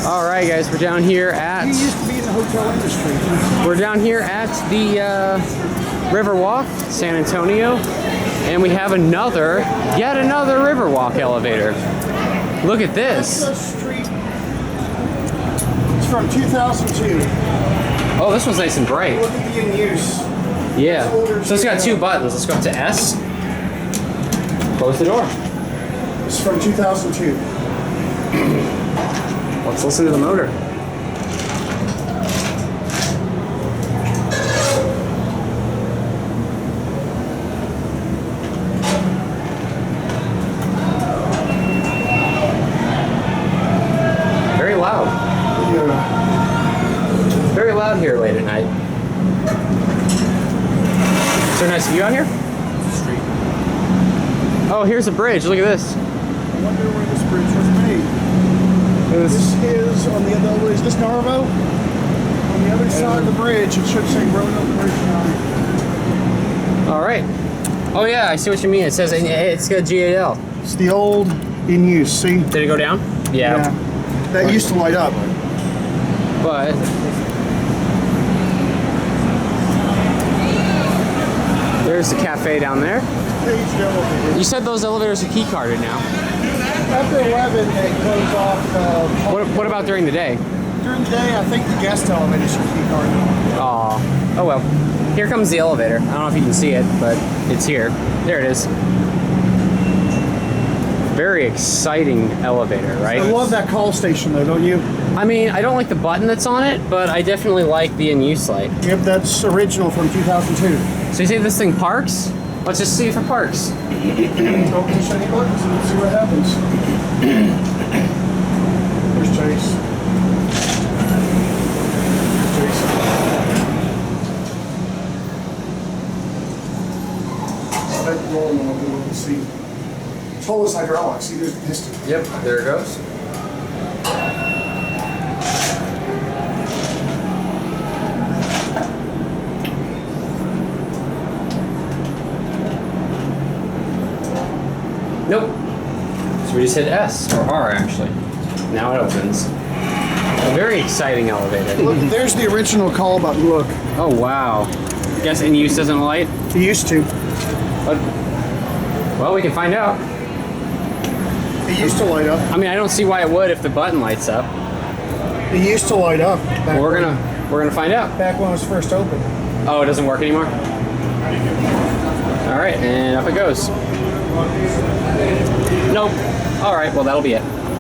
All right, guys, we're down here at. You used to be in the hotel industry. We're down here at the Riverwalk, San Antonio, and we have yet another Riverwalk elevator. Look at this. Street. It's from 2002. Oh, this one's nice and bright. Look at the in use. Yeah. So it's got two buttons. Let's go up to S. Close the door. It's from 2002. Let's listen to the motor. Very loud. Yeah. Very loud here late at night. Is there a nice view out here? Street. Oh, here's a bridge. Look at this. I wonder where this bridge was made. This is on the other. Is this Narvo? On the other side of the bridge, it should say Roanoke Bridge now. All right. Oh yeah, I see what you mean. It says it's got GAL. It's the old in use. See? Did it go down? Yeah. That used to light up. But there's the cafe down there. You said those elevators are key carded now. After 11, it goes off. What about during the day? During the day, I think the guest elevators are key carded. Oh well. Here comes the elevator. I don't know if you can see it, but it's here. There it is. Very exciting elevator, right? I love that call station though, don't you? I mean, I don't like the button that's on it, but I definitely like the in-use light. Yep, that's original from 2002. So you say this thing parks? Let's just see if it parks. Don't push any buttons and see what happens. There's Chase. That rolling one, we'll see. It's all this hydraulics. See, there's the piston. Yep, there it goes. Nope. So we just hit S, or R actually. Now it opens. A very exciting elevator. Look, there's the original call button. Look. Oh wow. Guess in use doesn't light? It used to. But, well, we can find out. It used to light up. I mean, I don't see why it would if the button lights up. It used to light up. Well, we're gonna find out. Back when it was first opened. Oh, it doesn't work anymore? All right, and up it goes. Nope. All right, well, that'll be it.